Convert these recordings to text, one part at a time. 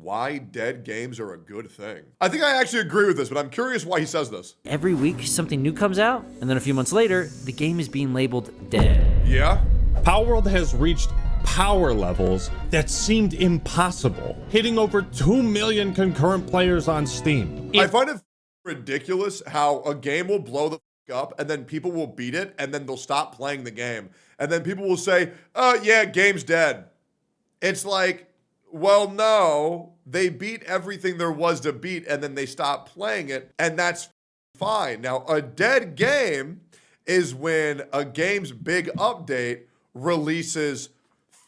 why dead games are a good thing. I think I actually agree with this, but I'm curious why he says this. Every week, something new comes out, and then a few months later, the game is being labeled dead. Yeah? Palworld has reached power levels that seemed impossible, hitting over 2 million concurrent players on Steam. I find it ridiculous how a game will blow the up and then people will beat it and then they'll stop playing the game. And then people will say, oh yeah, game's dead. It's like, well, no, they beat everything there was to beat and then they stop playing it, and that's fine. Now, a dead game is when a game's big update releases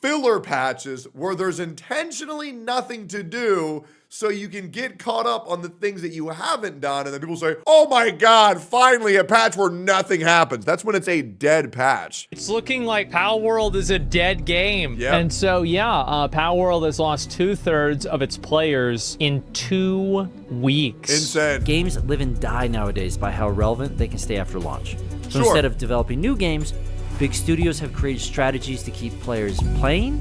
filler patches where there's intentionally nothing to do so you can get caught up on the things that you haven't done, and then people say, oh my God, finally a patch where nothing happens. That's when it's a dead patch. It's looking like Palworld is a dead game. Yeah. And so, yeah, Palworld has lost 2/3 of its players in 2 weeks. Insane. Games live and die nowadays by how relevant they can stay after launch. So Sure. instead of developing new games, big studios have created strategies to keep players playing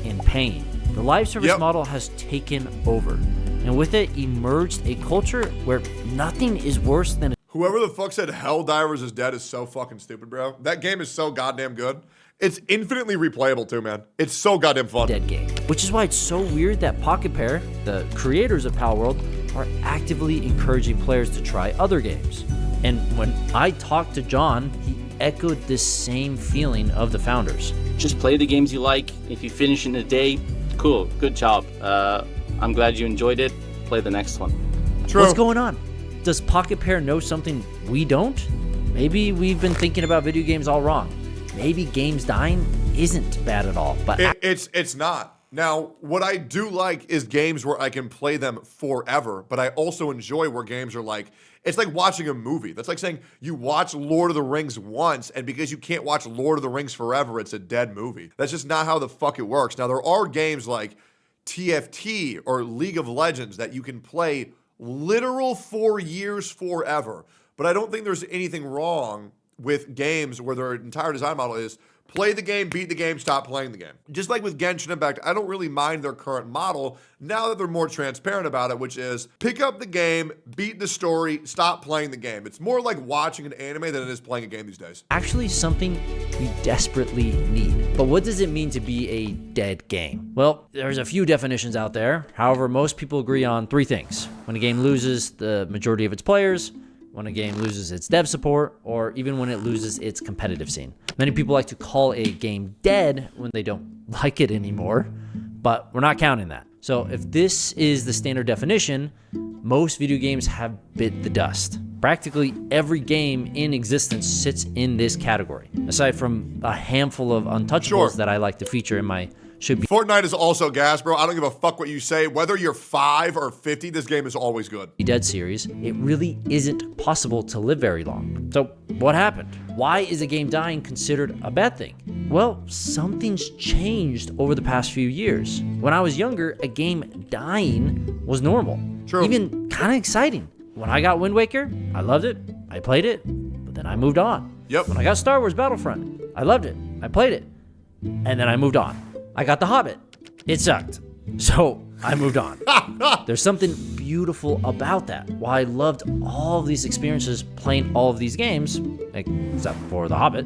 and paying. The live service model has taken over, and with it emerged a culture where nothing is worse than Whoever the fuck said Helldivers is dead is so fucking stupid, bro. That game is so goddamn good. It's infinitely replayable too, man. It's so goddamn fun. dead game. Which is why it's so weird that Pocket Pair, the creators of Palworld, are actively encouraging players to try other games. And when I talked to John, he echoed this same feeling of the founders. Just play the games you like. If you finish in a day, cool, good job. I'm glad you enjoyed it. Play the next one. True. What's going on? Does Pocket Pair know something we don't? Maybe we've been thinking about video games all wrong. Maybe games dying isn't bad at all. But It's not. Now, what I do like is games where I can play them forever, but I also enjoy where games are like, it's like watching a movie. That's like saying you watch Lord of the Rings once, and because you can't watch Lord of the Rings forever, it's a dead movie. That's just not how the fuck it works. Now, there are games like TFT or League of Legends that you can play literal 4 years forever, but I don't think there's anything wrong with games where their entire design model is play the game, beat the game, stop playing the game. Just like with Genshin Impact, I don't really mind their current model now that they're more transparent about it, which is pick up the game, beat the story, stop playing the game. It's more like watching an anime than it is playing a game these days. actually something we desperately need. But what does it mean to be a dead game? Well, there's a few definitions out there. However, most people agree on 3 things. When a game loses the majority of its players, when a game loses its dev support, or even when it loses its competitive scene. Many people like to call a game dead when they don't like it anymore, but we're not counting that. So if this is the standard definition, most video games have bit the dust. Practically every game in existence sits in this category, aside from a handful of untouchables that I like to feature in my should be Fortnite is also gas, bro. I don't give a fuck what you say. Whether you're 5 or 50, this game is always good. dead series. It really isn't possible to live very long. So what happened? Why is a game dying considered a bad thing? Well, something's changed over the past few years. When I was younger, a game dying was normal. True. Even kind of exciting. When I got Wind Waker, I loved it. I played it, but then I moved on. Yep. When I got Star Wars Battlefront, I loved it. I played it, and then I moved on. I got The Hobbit. It sucked. So I moved on. There's something beautiful about that. While I loved all of these experiences playing all of these games, except for The Hobbit,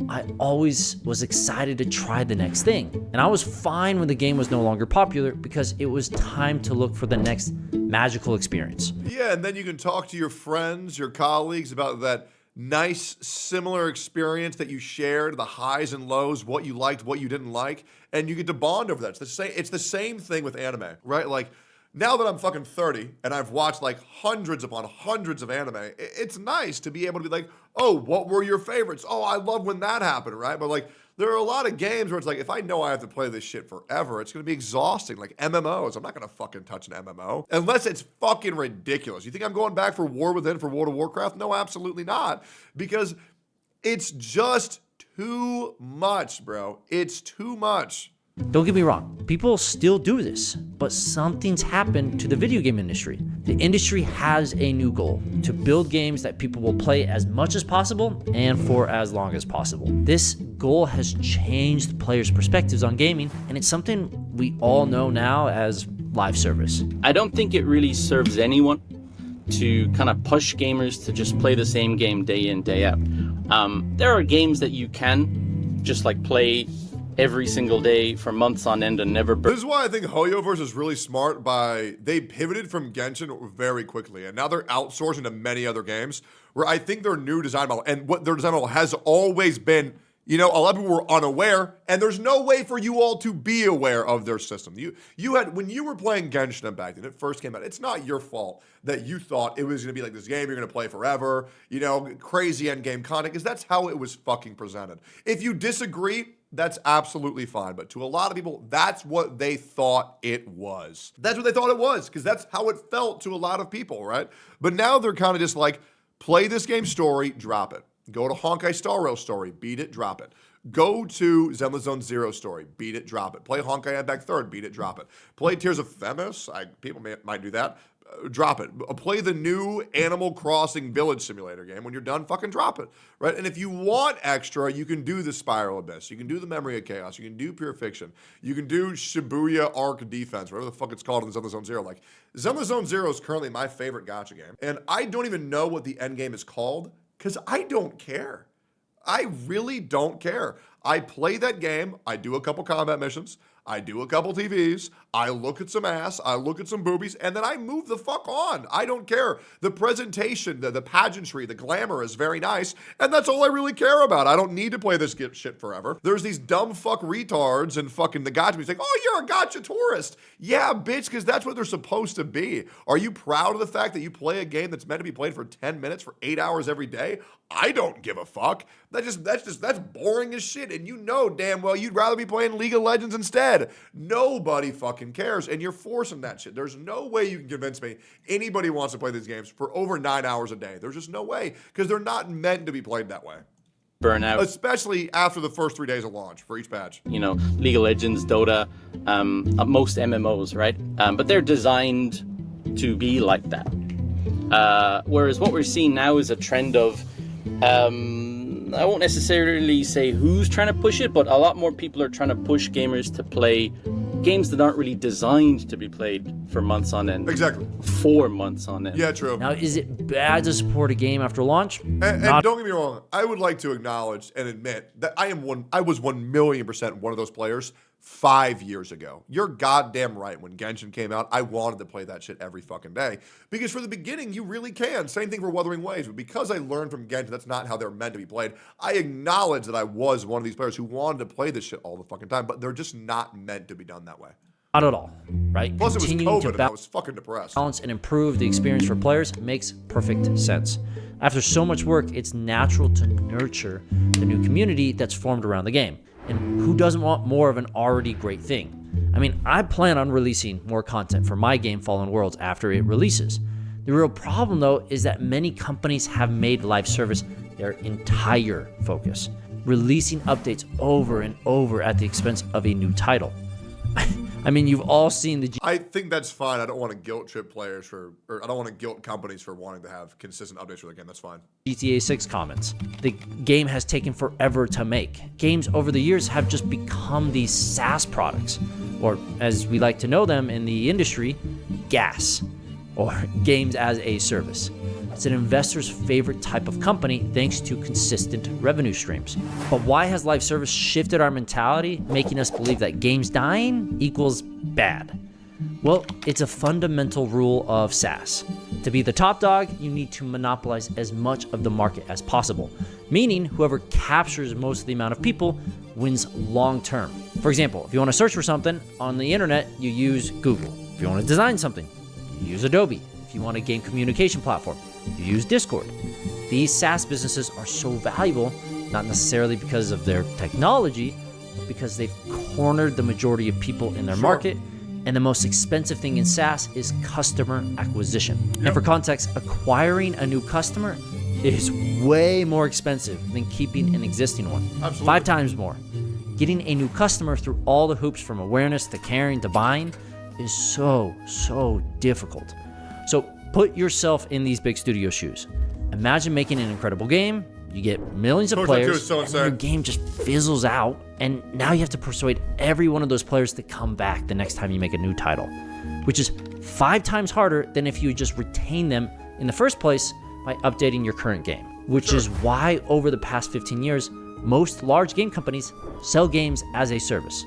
I always was excited to try the next thing. And I was fine when the game was no longer popular because it was time to look for the next magical experience. Yeah, and then you can talk to your friends, your colleagues about that nice, similar experience that you shared, the highs and lows, what you liked, what you didn't like, and you get to bond over that. It's the same thing with anime, right? Like, now that I'm fucking 30 and I've watched like hundreds upon hundreds of anime, it's nice to be able to be like, oh, what were your favorites? Oh, I love when that happened, right? But like, there are a lot of games where it's like, if I know I have to play this shit forever, it's going to be exhausting. Like MMOs, I'm not going to fucking touch an MMO unless it's fucking ridiculous. You think I'm going back for War Within for World of Warcraft? No, absolutely not. Because it's just too much, bro. It's too much. Don't get me wrong, people still do this, but something's happened to the video game industry. The industry has a new goal: to build games that people will play as much as possible and for as long as possible. This goal has changed players' perspectives on gaming, and it's something we all know now as live service? I don't think it really serves anyone to kind of push gamers to just play the same game day in, day out. There are games that you can just like play every single day for months on end and never This is why I think Hoyoverse is really smart they pivoted from Genshin very quickly, and now they're outsourcing to many other games where I think their new design model, and what their design model has always been, a lot of people were unaware, and there's no way for you all to be aware of their system. You had, when you were playing Genshin Impact and it first came out, it's not your fault that you thought it was going to be like this game you're going to play forever, crazy end game content, because that's how it was fucking presented. If you disagree, that's absolutely fine. But to a lot of people, that's what they thought it was. That's what they thought it was, because that's how it felt to a lot of people, right? But now they're kind of just like, play this game story, drop it. Go to Honkai Star Rail story, beat it, drop it. Go to Zenless Zone Zero story, beat it, drop it. Play Honkai Impact 3rd, beat it, drop it. Play Tears of Themis, people might do that. Drop it. Play the new Animal Crossing Village Simulator game. When you're done, fucking drop it, right? And if you want extra, you can do the Spiral Abyss. You can do the Memory of Chaos. You can do Pure Fiction. You can do Shibuya Arc Defense, whatever the fuck it's called in Zenless Zone Zero. Like, Zenless Zone Zero is currently my favorite gacha game, and I don't even know what the end game is called because I don't care. I really don't care. I play that game. I do a couple combat missions. I do a couple TVs. I look at some ass. I look at some boobies, and then I move the fuck on. I don't care. The presentation, the pageantry, the glamour is very nice, and that's all I really care about. I don't need to play this shit forever. There's these dumb fuck retards and fucking the gacha saying, "Oh, you're a gacha tourist." Yeah, bitch, because that's what they're supposed to be. Are you proud of the fact that you play a game that's meant to be played for 10 minutes for 8 hours every day? I don't give a fuck. That's boring as shit, and you know damn well you'd rather be playing League of Legends instead. Nobody fucking cares, and you're forcing that shit. There's no way you can convince me anybody wants to play these games for over 9 hours a day. There's just no way, because they're not meant to be played that way. Burnout. Especially after the first 3 days of launch for each patch. League of Legends, Dota, most MMOs, right? But they're designed to be like that. Whereas what we're seeing now is a trend of I won't necessarily say who's trying to push it, but a lot more people are trying to push gamers to play games that aren't really designed to be played for months on end. Exactly. 4 months on end. Yeah, true. Now, is it bad to support a game after launch? And don't get me wrong, I would like to acknowledge and admit that I was 1,000,000% one of those players 5 years ago. You're goddamn right. When Genshin came out, I wanted to play that shit every fucking day. Because for the beginning, you really can. Same thing for Wuthering Waves. But because I learned from Genshin that's not how they're meant to be played, I acknowledge that I was one of these players who wanted to play this shit all the fucking time. But they're just not meant to be done that way. Not at all, right? Plus, it was Continuing to COVID, and I was fucking depressed. balance and improve the experience for players makes perfect sense. After so much work, it's natural to nurture the new community that's formed around the game. And who doesn't want more of an already great thing? I mean, I plan on releasing more content for my game Fallen Worlds after it releases. The real problem, though, is that many companies have made live service their entire focus, releasing updates over and over at the expense of a new title. I mean, you've all seen the... I think that's fine. I don't want to guilt trip players or I don't want to guilt companies for wanting to have consistent updates for their game. That's fine. GTA 6 comments. The game has taken forever to make. Games over the years have just become these SaaS products, or as we like to know them in the industry, GaaS, or games as a service. It's an investor's favorite type of company thanks to consistent revenue streams. But why has live service shifted our mentality, making us believe that games dying equals bad? Well, it's a fundamental rule of SaaS. To be the top dog, you need to monopolize as much of the market as possible, meaning whoever captures most of the amount of people wins long term. For example, if you want to search for something on the internet, you use Google. If you want to design something, you use Adobe. If you want a game communication platform, you use Discord. These SaaS businesses are so valuable, not necessarily because of their technology, but because they've cornered the majority of people in their market. And the most expensive thing in SaaS is customer acquisition. And for context, acquiring a new customer is way more expensive than keeping an existing one. Absolutely. 5 times more. Getting a new customer through all the hoops from awareness to caring to buying is so difficult. So put yourself in these big studio shoes. Imagine making an incredible game. You get millions of players, and your game just fizzles out, and now you have to persuade every one of those players to come back the next time you make a new title. which is 5 times harder than if you just retain them in the first place by updating your current game. Which is why over the past 15 years, most large game companies sell games as a service.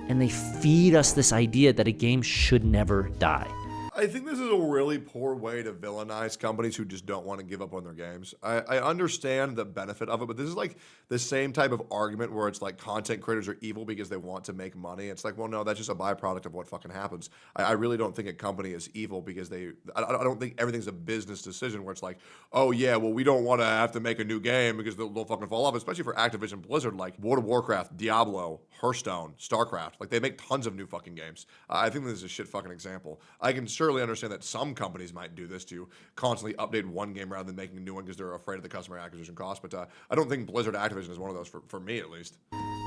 And they feed us this idea that a game should never die. I think this is a really poor way to villainize companies who just don't want to give up on their games. I understand the benefit of it, but this is like the same type of argument where it's like content creators are evil because they want to make money. It's like, well, no, that's just a byproduct of what fucking happens. I really don't think a company is evil because I don't think everything's a business decision where it's like, oh yeah, well, we don't want to have to make a new game because they'll fucking fall off, especially for Activision Blizzard, like World of Warcraft, Diablo, Hearthstone, StarCraft. Like they make tons of new fucking games. I think this is a shit fucking example. I can surely understand that some companies might do this to constantly update one game rather than making a new one because they're afraid of the customer acquisition cost. But I don't think Blizzard Activision is one of those for me at least.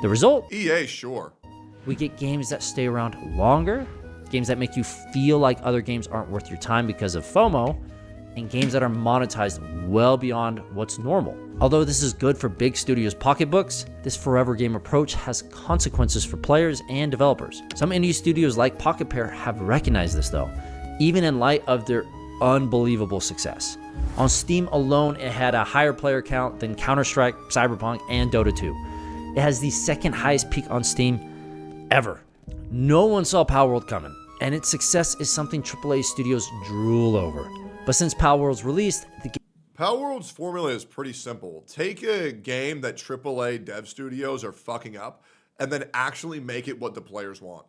The result? EA, sure. We get games that stay around longer, games that make you feel like other games aren't worth your time because of FOMO, and games that are monetized well beyond what's normal. Although this is good for big studios' pocketbooks, this forever game approach has consequences for players and developers. Some indie studios like Pocket Pair have recognized this though, even in light of their unbelievable success. On Steam alone, it had a higher player count than Counter-Strike, Cyberpunk, and Dota 2. It has the second highest peak on Steam ever. No one saw Palworld coming, and its success is something AAA studios drool over. But since Palworld's released, the game Palworld's formula is pretty simple. Take a game that AAA dev studios are fucking up and then actually make it what the players want.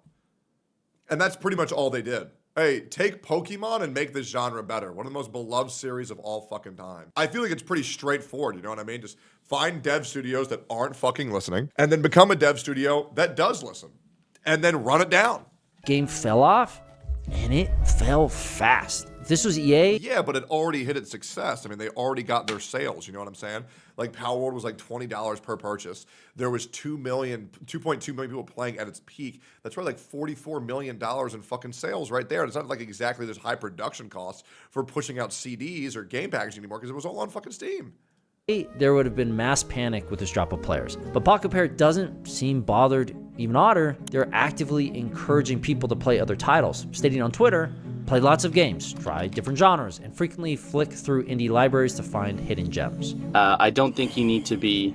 And that's pretty much all they did. Hey, take Pokemon and make this genre better. One of the most beloved series of all fucking time. I feel like it's pretty straightforward, you know what I mean? Just find dev studios that aren't fucking listening and then become a dev studio that does listen and then run it down. game fell off, and it fell fast. If this was EA, Yeah, but it already hit its success. I mean, they already got their sales, you know what I'm saying? Like Palworld was like $20 per purchase. There was 2.2 million people playing at its peak. That's probably like $44 million in fucking sales right there. And it's not like exactly there's high production costs for pushing out CDs or game packaging anymore because it was all on fucking Steam. there would have been mass panic with this drop of players. But Pocket Pair doesn't seem bothered. Even odder, they're actively encouraging people to play other titles, stating on Twitter, play lots of games, try different genres, and frequently flick through indie libraries to find hidden gems. I don't think you need to be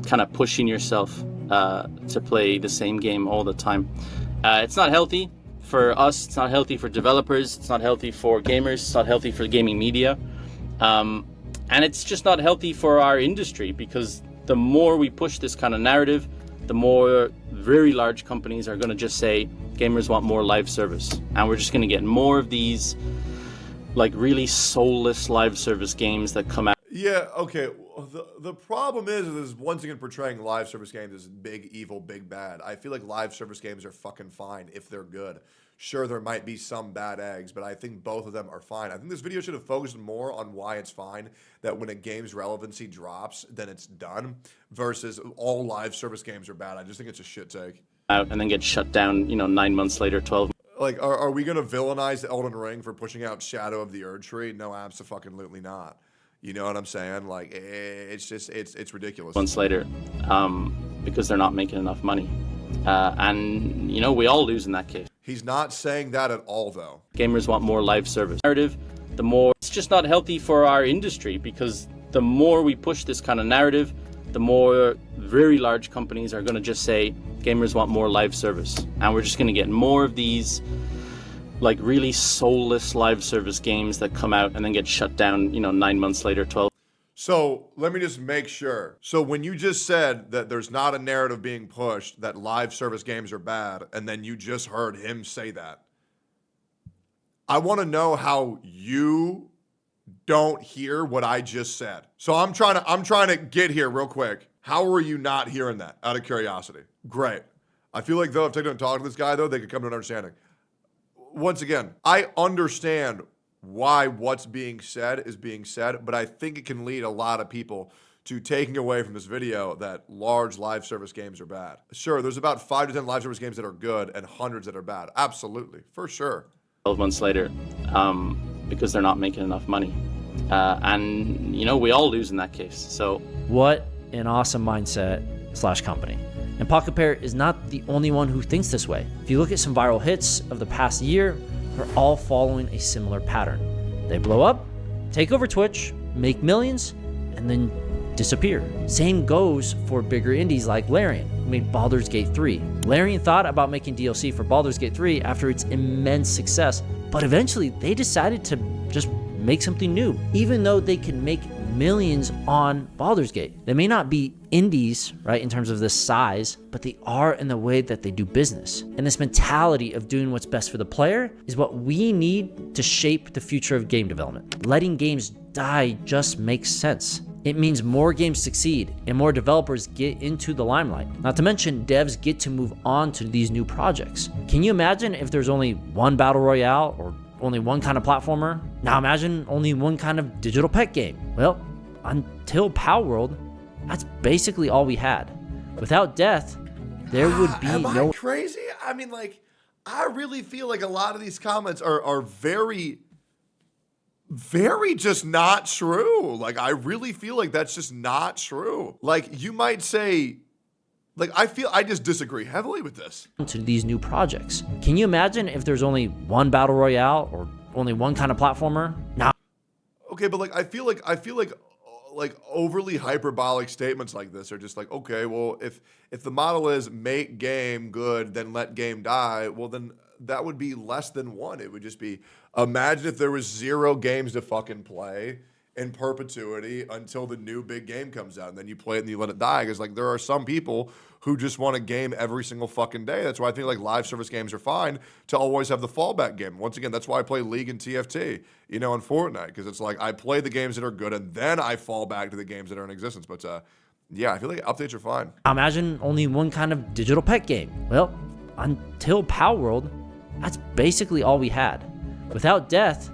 kind of pushing yourself to play the same game all the time. It's not healthy for us, it's not healthy for developers, it's not healthy for gamers, it's not healthy for gaming media. And it's just not healthy for our industry, because the more we push this kind of narrative, the more very large companies are going to just say gamers want more live service, and we're just going to get more of these like really soulless live service games that come out. Yeah, okay. The problem is once again portraying live service games as big evil, big bad. I feel like live service games are fucking fine if they're good. Sure, there might be some bad eggs, but I think both of them are fine. I think this video should have focused more on why it's fine that when a game's relevancy drops, then it's done, versus all live service games are bad. I just think it's a shit take. Out and then get shut down, 9 months later, 12. Like, are we going to villainize Elden Ring for pushing out Shadow of the Erd Tree? No, abso-fucking-lutely not. You know what I'm saying? Like, it's just, it's ridiculous. Months later, because they're not making enough money. And, we all lose in that case. He's not saying that at all, though. Gamers want more live service narrative. The more, it's just not healthy for our industry, because the more we push this kind of narrative, the more very large companies are going to just say gamers want more live service, and we're just going to get more of these like really soulless live service games that come out and then get shut down 9 months later, 12. So let me just make sure. So when you just said that there's not a narrative being pushed that live service games are bad, and then you just heard him say that, I want to know how you don't hear what I just said. So I'm trying to get here real quick. How were you not hearing that out of curiosity? Great. I feel like though if Tectone talked to this guy though, they could come to an understanding. Once again, I understand why what's being said is being said, but I think it can lead a lot of people to taking away from this video that large live service games are bad. Sure, there's about 5 to 10 live service games that are good and hundreds that are bad. Absolutely, for sure. 12 months later, because they're not making enough money. And we all lose in that case. So What an awesome mindset / company. And Pocket Pair is not the only one who thinks this way. If you look at some viral hits of the past year, they're all following a similar pattern. They blow up, take over Twitch, make millions, and then disappear. Same goes for bigger indies like Larian, who made Baldur's Gate 3. Larian thought about making DLC for Baldur's Gate 3 after its immense success, but eventually they decided to just make something new, even though they can make millions on Baldur's Gate. They may not be indies, right, in terms of this size, but they are in the way that they do business. And this mentality of doing what's best for the player is what we need to shape the future of game development. Letting games die just makes sense. It means more games succeed and more developers get into the limelight. Not to mention, devs get to move on to these new projects. Can you imagine if there's only one battle royale or only one kind of platformer? Now imagine only one kind of digital pet game. Well, until Power World, that's basically all we had. Without death, there would be Am no... I crazy? I mean, like, I really feel like a lot of these comments are very just not true. Like, I really feel like that's just not true. Like, you might say, like, I just disagree heavily with this. To these new projects. Can you imagine if there's only one battle royale or only one kind of platformer? Now, Okay, but like, I feel like overly hyperbolic statements like this are just like, okay, well, if the model is make game good, then let game die, well, then that would be less than one. It would just be, imagine if there was 0 games to fucking play in perpetuity until the new big game comes out, and then you play it and you let it die. Because like, there are some people who just want a game every single fucking day. That's why I think like live service games are fine to always have the fallback game. Once again, that's why I play League and TFT, and Fortnite, because it's like I play the games that are good and then I fall back to the games that are in existence. But yeah, I feel like updates are fine. imagine only one kind of digital pet game. Well, until Power World, that's basically all we had. Without death,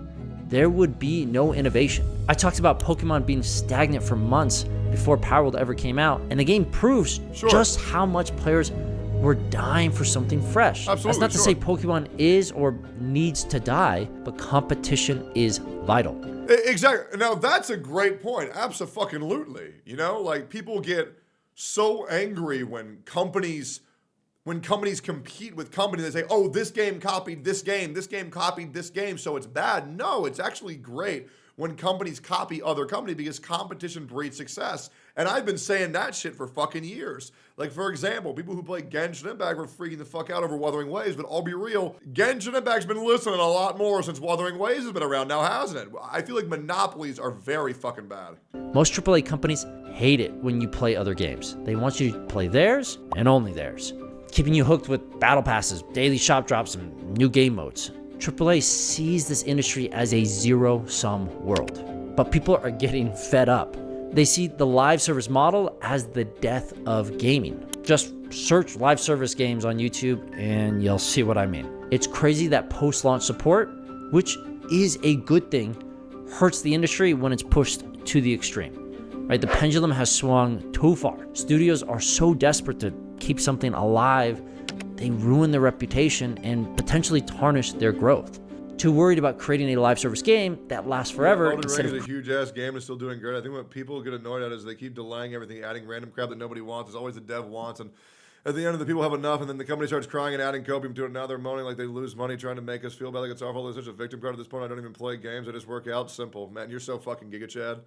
there would be no innovation. I talked about Pokemon being stagnant for months before Power World ever came out, and the game proves just how much players were dying for something fresh. Absolutely, That's not to say Pokemon is or needs to die, but competition is vital. Exactly. Now that's a great point. Abso-fucking-lutely. Like people get so angry when companies compete with companies. They say, oh, this game copied this game copied this game, so it's bad. No, it's actually great when companies copy other companies because competition breeds success. And I've been saying that shit for fucking years. Like, for example, people who play Genshin Impact were freaking the fuck out over Wuthering Waves, but I'll be real, Genshin Impact's been listening a lot more since Wuthering Waves has been around now, hasn't it? I feel like monopolies are very fucking bad. Most AAA companies hate it when you play other games. They want you to play theirs and only theirs, keeping you hooked with battle passes, daily shop drops, and new game modes. AAA sees this industry as a zero-sum world, but people are getting fed up. They see the live service model as the death of gaming. Just search live service games on YouTube and you'll see what I mean. It's crazy that post-launch support, which is a good thing, hurts the industry when it's pushed to the extreme. Right? The pendulum has swung too far. Studios are so desperate to keep something alive, they ruin their reputation and potentially tarnish their growth. Too worried about creating a live service game that lasts forever. Elden Ring is a huge ass game and still doing great. I think what people get annoyed at is they keep delaying everything, adding random crap that nobody wants. There's always the dev wants, and at the end, the people have enough, and then the company starts crying and adding copium to it. Now they're moaning like they lose money, trying to make us feel bad like it's awful. There's such a victim card at this point. I don't even play games. I just work out. Simple. Man, you're so fucking Giga Chad.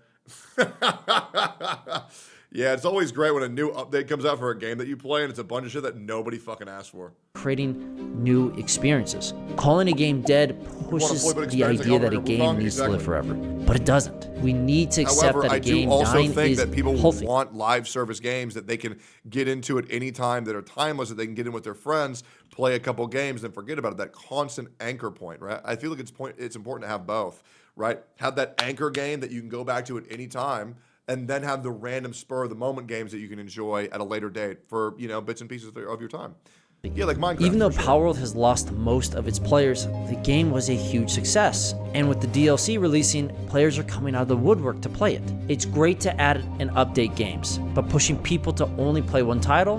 Yeah, it's always great when a new update comes out for a game that you play and it's a bunch of shit that nobody fucking asked for. Creating new experiences. Calling a game dead pushes the idea that a game needs to live forever. But it doesn't. We need to accept However, that a game I do also dying think is that people healthy. want live service games that they can get into at any time, that are timeless, that they can get in with their friends, play a couple games, and forget about it. That constant anchor point, right? I feel like it's important to have both, right? Have that anchor game that you can go back to at any time, and then have the random spur of the moment games that you can enjoy at a later date for, bits and pieces of your time. Yeah, like Minecraft. Even though Power World has lost most of its players, the game was a huge success. And with the DLC releasing, players are coming out of the woodwork to play it. It's great to add and update games, but pushing people to only play one title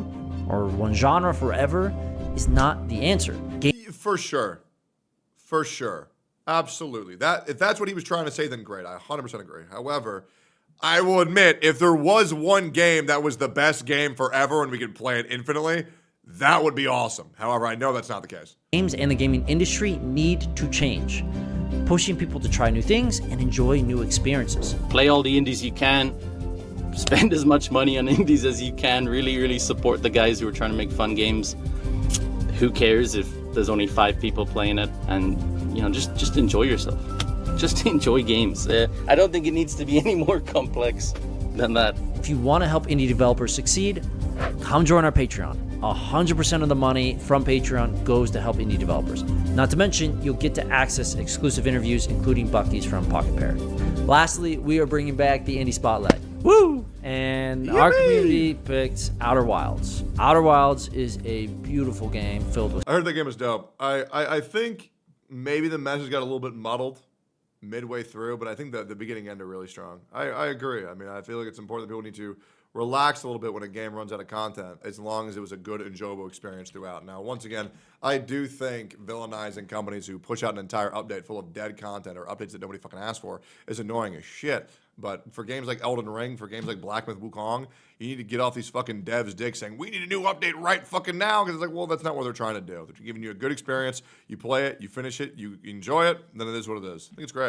or one genre forever is not the answer. For sure. For sure. Absolutely. If that's what he was trying to say, then great. I 100% agree. However, I will admit, if there was one game that was the best game forever and we could play it infinitely, that would be awesome. However, I know that's not the case. Games and the gaming industry need to change, pushing people to try new things and enjoy new experiences. Play all the indies you can. Spend as much money on indies as you can. Really, really support the guys who are trying to make fun games. Who cares if there's only 5 people playing it? And, you know, just enjoy yourself. Just enjoy games. I don't think it needs to be any more complex than that. If you want to help indie developers succeed, come join our Patreon. 100% of the money from Patreon goes to help indie developers. Not to mention, you'll get to access exclusive interviews, including Bucky's from Pocket Pair. Lastly, we are bringing back the Indie Spotlight. Woo! And our community picked Outer Wilds. Outer Wilds is a beautiful game filled with... I heard that game was dope. I think maybe the message got a little bit muddled midway through, but I think the beginning and end are really strong. I agree. I mean, I feel like it's important that people need to relax a little bit when a game runs out of content, as long as it was a good, enjoyable experience throughout. Now, once again, I do think villainizing companies who push out an entire update full of dead content or updates that nobody fucking asked for is annoying as shit. But for games like Elden Ring, for games like Black Myth Wukong, you need to get off these fucking devs' dicks saying, we need a new update right fucking now. Because it's like, well, that's not what they're trying to do. They're giving you a good experience. You play it, you finish it, you enjoy it, then it is what it is. I think it's great.